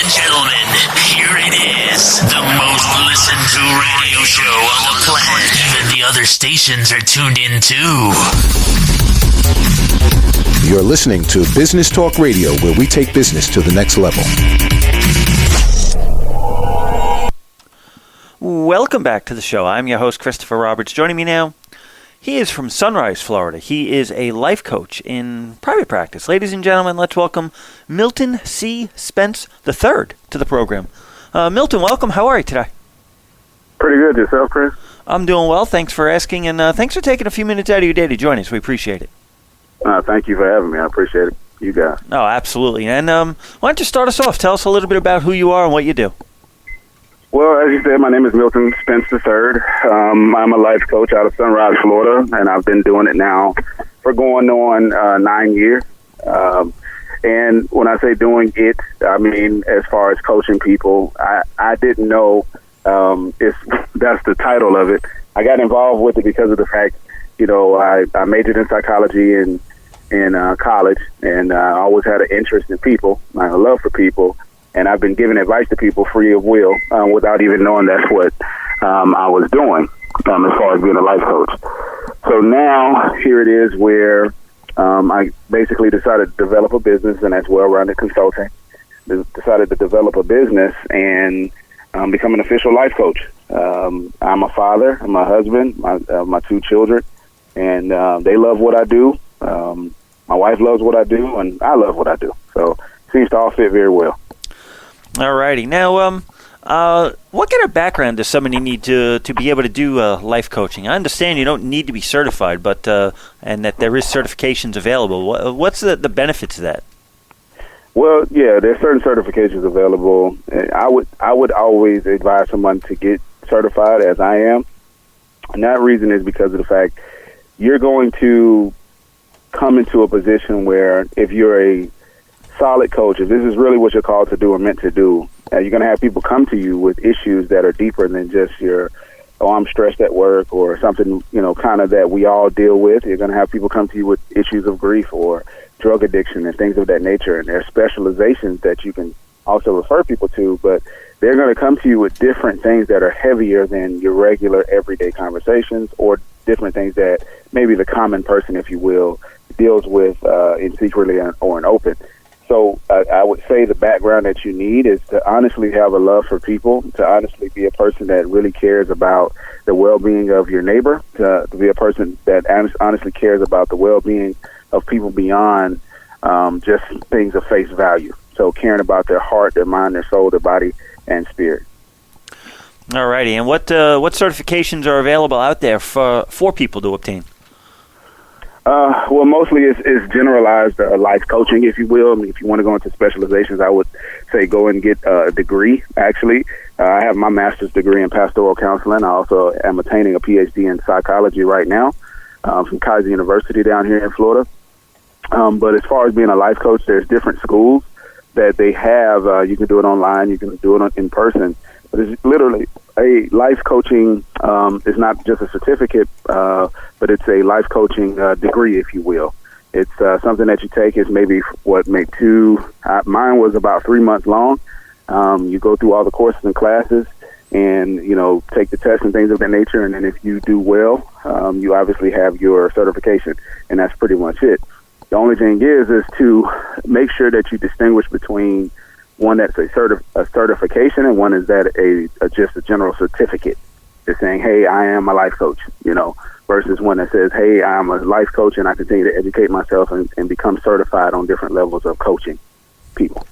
and gentlemen, here it is. The most listened to radio show on the planet. Even the other stations are tuned in too. You're listening to Business Talk Radio, where we take business to the next level. Welcome back to the show. I'm your host, Christopher Roberts. Joining me now, he is from Sunrise, Florida. He is a life coach in private practice. Ladies and gentlemen, let's welcome Milton C. Spence III to the program. Milton, welcome. How are you today? Pretty good. Yourself, Chris? I'm doing well. Thanks for asking, and thanks for taking a few minutes out of your day to join us. We appreciate it. Thank you for having me. I appreciate it. You guys. Oh, absolutely. And why don't you start us off? Tell us a little bit about who you are and what you do. Well, as you said, my name is Milton Spence III. I'm a life coach out of Sunrise, Florida, and I've been doing it now for going on 9 years. And when I say doing it, I mean as far as coaching people, I didn't know if that's the title of it. I got involved with it because of the fact, you know, I majored in psychology in college, and I always had an interest in people, a love for people. And I've been giving advice to people free of will without even knowing that's what I was doing as far as being a life coach. So now here it is where I basically decided to develop a business, and that's well-rounded consulting. Decided to develop a business and become an official life coach. I'm a father, I'm a husband, my two children, and they love what I do. My wife loves what I do, and I love what I do. So it seems to all fit very well. All righty. Now, what kind of background does somebody need to be able to do life coaching? I understand you don't need to be certified, but and that there is certifications available. What's the benefits of that? Well, yeah, there's certain certifications available. I would always advise someone to get certified, as I am, and that reason is because of the fact you're going to come into a position where if you're a solid coach, if this is really what you're called to do or meant to do, you're going to have people come to you with issues that are deeper than just your, oh, I'm stressed at work or something, you know, kind of that we all deal with. You're going to have people come to you with issues of grief or drug addiction and things of that nature. And there are specializations that you can also refer people to, but they're going to come to you with different things that are heavier than your regular everyday conversations or different things that maybe the common person, if you will, deals with in secretly or in open. So I would say the background that you need is to honestly have a love for people, to honestly be a person that really cares about the well-being of your neighbor, to be a person that honestly cares about the well-being of people beyond just things of face value. So caring about their heart, their mind, their soul, their body, and spirit. All righty. And what certifications are available out there for people to obtain? Well, mostly it's generalized life coaching, if you will. I mean, if you want to go into specializations, I would say go and get a degree, actually. I have my master's degree in pastoral counseling. I also am attaining a PhD in psychology right now from Kaiser University down here in Florida. But as far as being a life coach, there's different schools that they have. You can do it online. You can do it in person. But it's literally a life coaching. It's not just a certificate, but it's a life coaching degree, if you will. It's something that you take. It's maybe mine was about 3 months long. You go through all the courses and classes and, you know, take the tests and things of that nature. And then if you do well, you obviously have your certification, and that's pretty much it. The only thing is to make sure that you distinguish between one that's a certification and one is that just a general certificate. It's saying, hey, I am a life coach, you know, versus one that says, hey, I'm a life coach and I continue to educate myself and become certified on different levels of coaching people.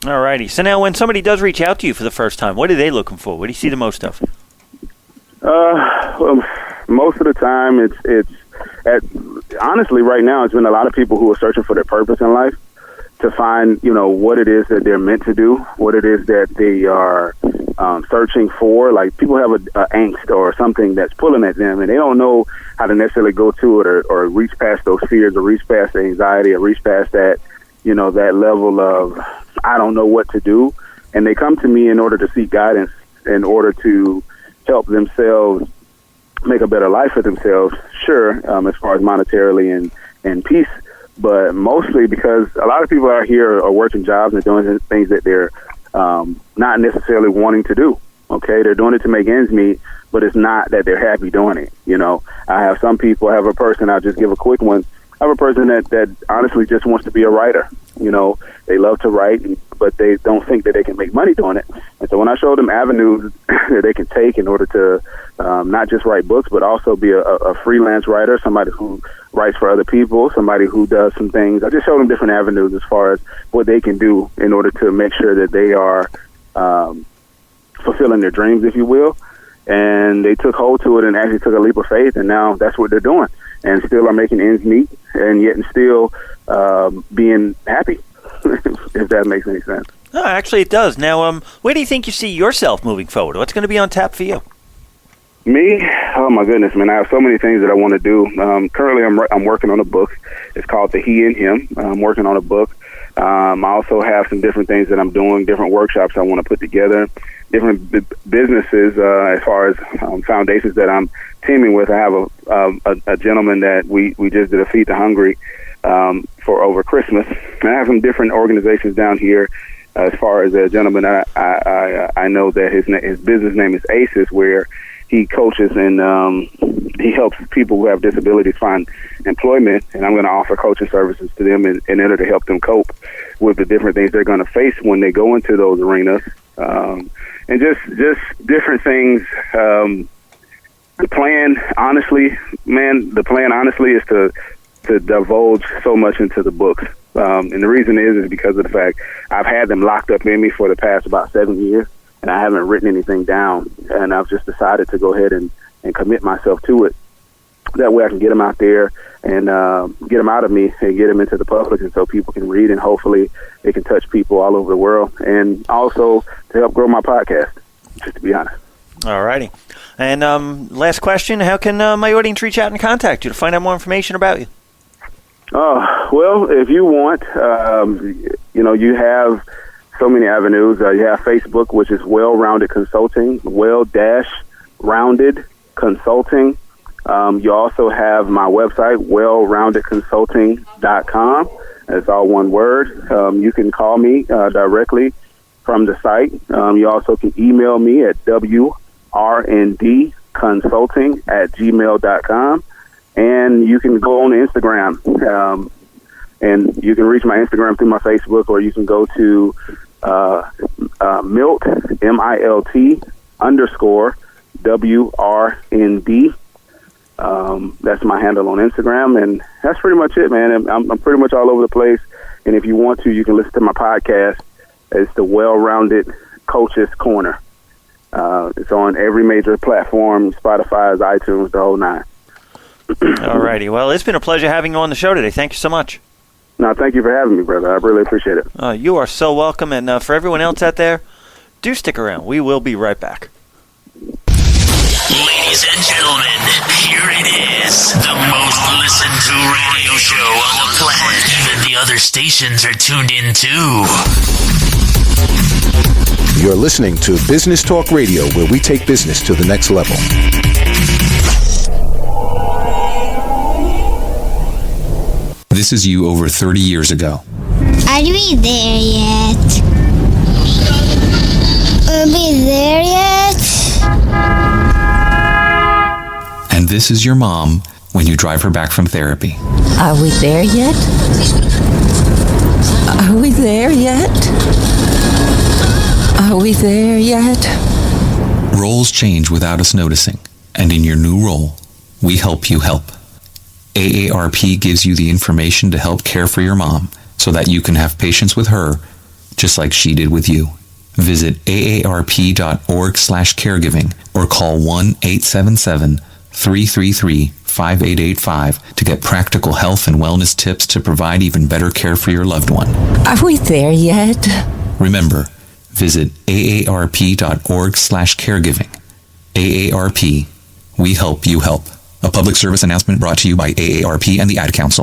All righty. So now when somebody does reach out to you for the first time, what are they looking for? What do you see the most of? Well, most of the time honestly, right now, it's been a lot of people who are searching for their purpose in life, to find, you know, what it is that they're meant to do, what it is that they are searching for. Like, people have a angst or something that's pulling at them, and they don't know how to necessarily go to it or reach past those fears or reach past the anxiety or reach past that, you know, that level of, I don't know what to do. And they come to me in order to seek guidance, in order to help themselves make a better life for themselves, sure, as far as monetarily and peace but mostly because a lot of people out here are working jobs and doing things that they're not necessarily wanting to do. Okay, they're doing it to make ends meet, but it's not that they're happy doing it. You know, I have some people, I have a person, I'll just give a quick one. I have a person that honestly just wants to be a writer. You know, they love to write, but they don't think that they can make money doing it. And so when I show them avenues that they can take in order to not just write books, but also be a freelance writer, somebody who writes for other people, somebody who does some things, I just show them different avenues as far as what they can do in order to make sure that they are fulfilling their dreams, if you will. And they took hold to it and actually took a leap of faith, and now that's what they're doing, and still are making ends meet, and yet and still being happy, if that makes any sense. No, actually it does. Now, where do you think you see yourself moving forward? What's going to be on tap for you? Me? Oh, my goodness, man. I have so many things that I want to do. Currently, I'm working on a book. It's called The He and Him. I'm working on a book. I also have some different things that I'm doing, different workshops I want to put together, different businesses as far as foundations that I'm teaming with. I have a gentleman that we just did a Feed the Hungry for over Christmas. And I have some different organizations down here. As far as a gentleman, I know that his business name is ACES, where he coaches and he helps people who have disabilities find employment, and I'm going to offer coaching services to them in order to help them cope with the different things they're going to face when they go into those arenas, and just different things. The plan, honestly, is to divulge so much into the books, and the reason is because of the fact I've had them locked up in me for the past about 7 years. And I haven't written anything down, and I've just decided to go ahead and commit myself to it. That way I can get them out there and get them out of me and get them into the public, and so people can read, and hopefully they can touch people all over the world, and also to help grow my podcast, just to be honest. All righty. And last question, how can my audience reach out and contact you to find out more information about you? Well, if you want, you have so many avenues. You have Facebook, which is Well-Rounded Consulting, Well-Rounded Consulting. You also have my website, wellroundedconsulting.com. It's all one word. You can call me directly from the site. You also can email me at wrndconsulting@gmail.com. And you can go on Instagram, and you can reach my Instagram through my Facebook, or you can go to Milt, MILT _WRND. That's my handle on Instagram, and that's pretty much it, man. I'm pretty much all over the place, and if you want to, you can listen to my podcast. It's the Well-Rounded Coaches Corner. It's on every major platform, Spotify, iTunes, the whole nine. All righty. Well, it's been a pleasure having you on the show today. Thank you so much. No, thank you for having me, brother. I really appreciate it. You are so welcome. And for everyone else out there, do stick around. We will be right back. Ladies and gentlemen, here it is. The most listened to radio show on the planet. Even the other stations are tuned in too. You're listening to Business Talk Radio, where we take business to the next level. This is you over 30 years ago. Are we there yet? Are we there yet? And this is your mom when you drive her back from therapy. Are we there yet? Are we there yet? Are we there yet? Roles change without us noticing, and in your new role, we help you help. AARP gives you the information to help care for your mom so that you can have patience with her just like she did with you. Visit aarp.org/caregiving or call 1-877-333-5885 to get practical health and wellness tips to provide even better care for your loved one. Are we there yet? Remember, visit aarp.org/caregiving. AARP, we help you help. A public service announcement brought to you by AARP and the Ad Council.